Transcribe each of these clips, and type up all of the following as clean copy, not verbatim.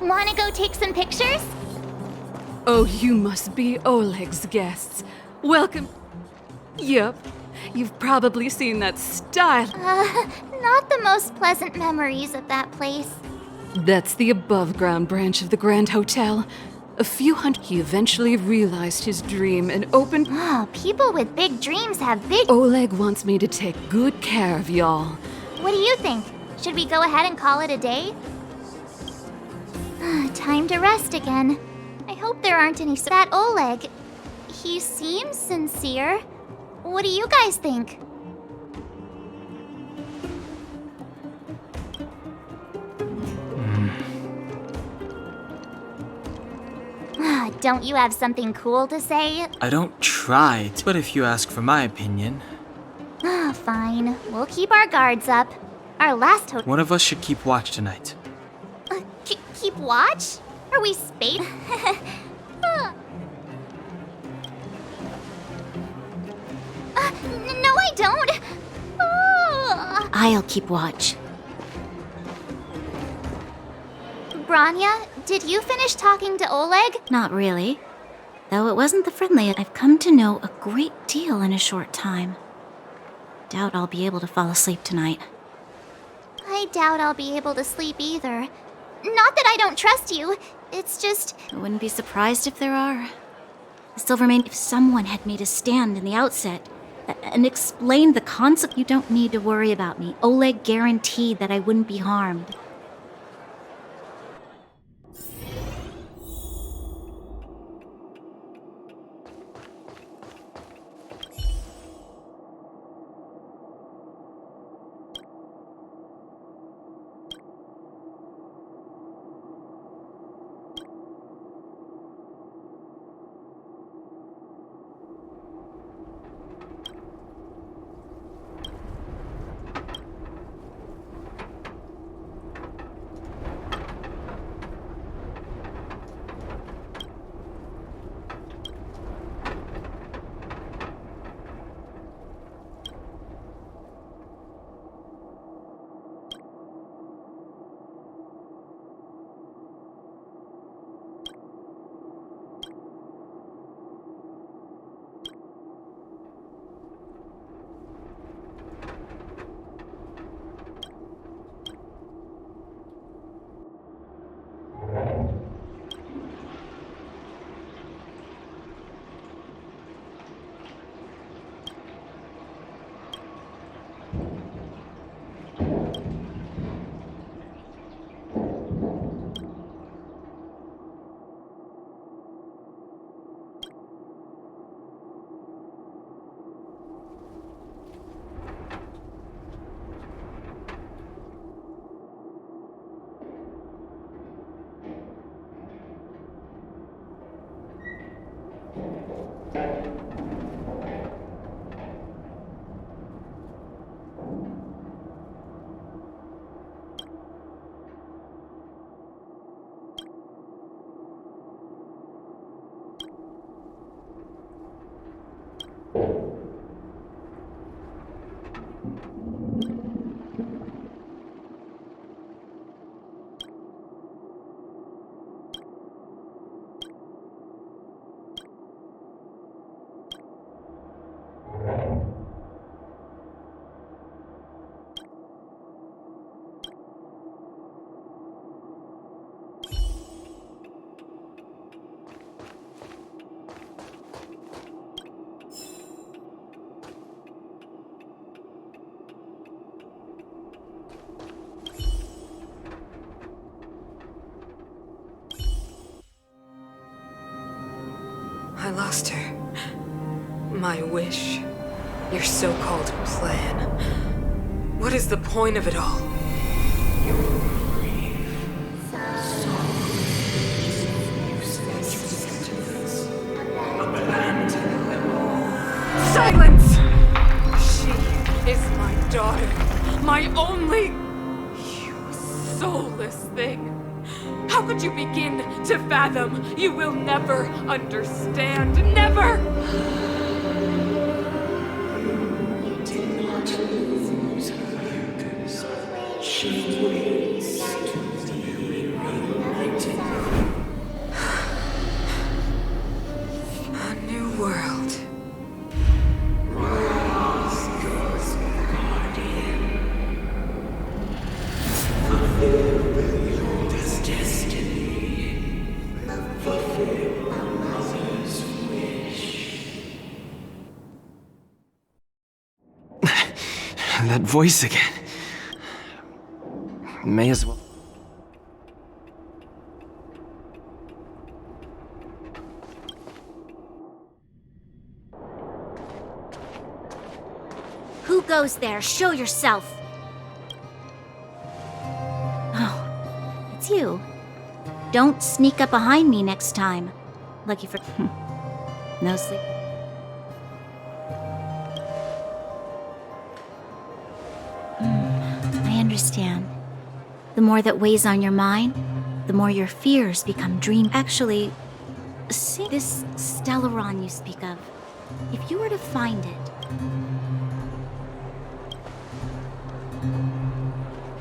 Wanna go take some pictures? Oh, you must be Oleg's guests. Welcome. Yup, you've probably seen that style. Not the most pleasant memories of that place. That's the above-ground branch of the Grand Hotel. A few hundred, he eventually realized his dream and opened... Oh, people with big dreams have big... Oleg wants me to take good care of y'all. What do you think? Should we go ahead and call it a day? Time to rest again. I hope there aren't any... That Oleg, he seems sincere. What do you guys think? Don't you have something cool to say? I don't try, but if you ask for my opinion... Fine. We'll keep our guards up. Our last One of us should keep watch tonight. Keep watch? Are we spade? No, I don't. I'll keep watch. Branya, did you finish talking to Oleg? Not really. Though it wasn't the friendliest, I've come to know a great deal in a short time. Doubt I'll be able to fall asleep tonight. I doubt I'll be able to sleep either. Not that I don't trust you. It's just... I wouldn't be surprised if there are. I still remain if someone had made a stand in the outset and explained the concept. You don't need to worry about me. Oleg guaranteed that I wouldn't be harmed. I lost her. My wish. Your so-called plan. What is the point of it all? Silence! She is my daughter. My only... You soulless thing. How could you begin to fathom? You will never understand. Never! You did not lose her. She waits to be reunited. That voice again. May as well. Who goes there? Show yourself! Oh, it's you. Don't sneak up behind me next time. Lucky for... No sleep. I understand. The more that weighs on your mind, the more your fears become dream. Actually, see this Stellaron you speak of. If you were to find it,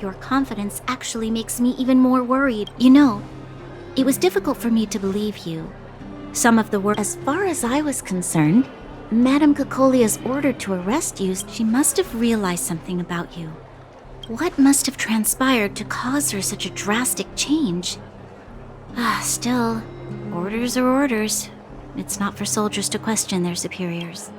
your confidence actually makes me even more worried. You know, it was difficult for me to believe you. Some of the work, as far as I was concerned, Madame Cocolia's order to arrest you, she must have realized something about you. What must have transpired to cause her such a drastic change? Still, orders are orders. It's not for soldiers to question their superiors.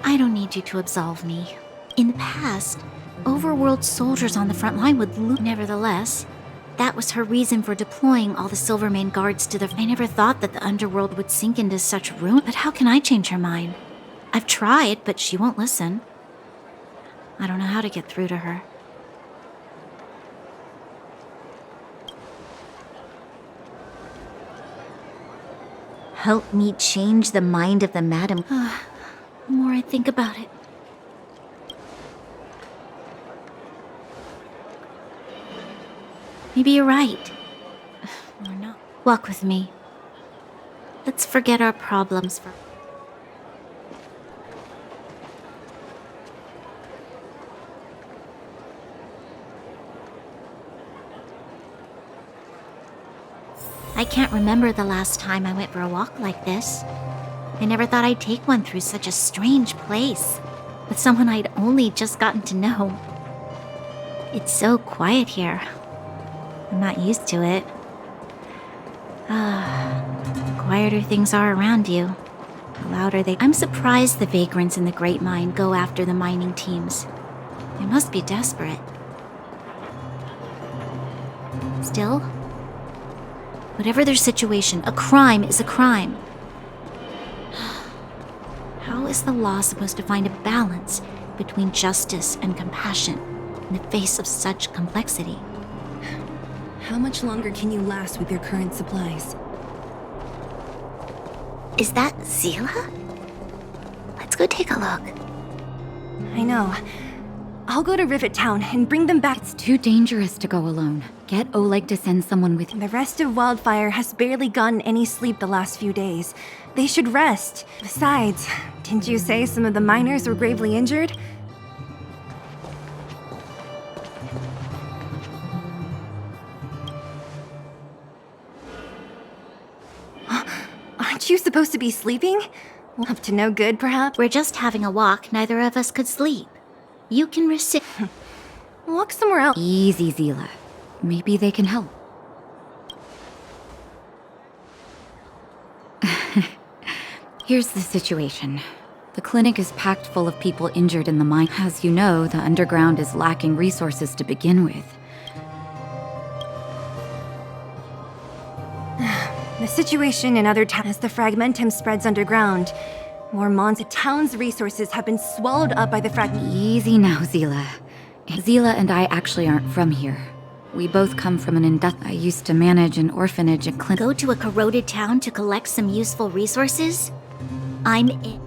I don't need you to absolve me. In the past, overworld soldiers on the front line would loot. Nevertheless, that was her reason for deploying all the Silvermane guards to the... I never thought that the underworld would sink into such ruin. But how can I change her mind? I've tried, but she won't listen. I don't know how to get through to her. Help me change the mind of the madam. The more I think about it. Maybe you're right. Or not. Walk with me. Let's forget our problems for... I can't remember the last time I went for a walk like this. I never thought I'd take one through such a strange place, with someone I'd only just gotten to know. It's so quiet here. I'm not used to it. The quieter things are around you, the louder they... I'm surprised the vagrants in the Great Mine go after the mining teams. They must be desperate. Still, whatever their situation, a crime is a crime. How is the law supposed to find a balance between justice and compassion in the face of such complexity? How much longer can you last with your current supplies? Is that Zila? Let's go take a look. I know. I'll go to Rivet Town and bring them back. It's too dangerous to go alone. Get Oleg to send someone with you. The rest of Wildfire has barely gotten any sleep the last few days. They should rest. Besides, didn't you say some of the miners were gravely injured? Aren't you supposed to be sleeping? Up to no good, perhaps? We're just having a walk. Neither of us could sleep. You can receive... Walk somewhere else. Easy, Zila. Maybe they can help. Here's the situation. The clinic is packed full of people injured in the mine. As you know, the underground is lacking resources to begin with. The situation in other towns, as the fragmentum spreads underground, more the town's resources have been swallowed up by the fragment. Easy now, Zila. Zila and I actually aren't from here. We both come from an I used to manage an orphanage and clinic. Go to a corroded town to collect some useful resources? I'm in.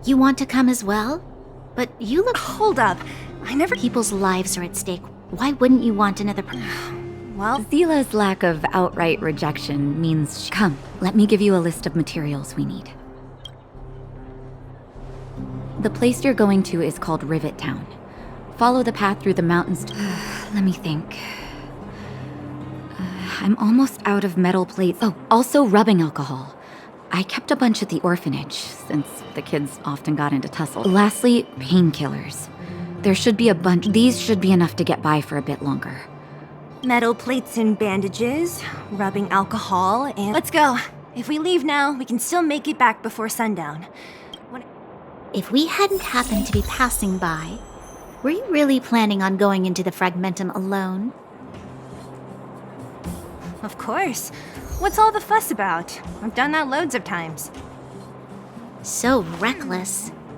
You want to come as well? But you look... Hold up. I never... People's lives are at stake. Why wouldn't you want another Well, Zila's lack of outright rejection means come, let me give you a list of materials we need. The place you're going to is called Rivet Town. Follow the path through the mountains let me think. I'm almost out of metal plates. Oh, also rubbing alcohol. I kept a bunch at the orphanage, since the kids often got into tussle. Lastly, painkillers. There should be a bunch. These should be enough to get by for a bit longer. Metal plates and bandages, rubbing alcohol, and... Let's go! If we leave now, we can still make it back before sundown. If we hadn't happened to be passing by, were you really planning on going into the Fragmentum alone? Of course. What's all the fuss about? I've done that loads of times. So reckless.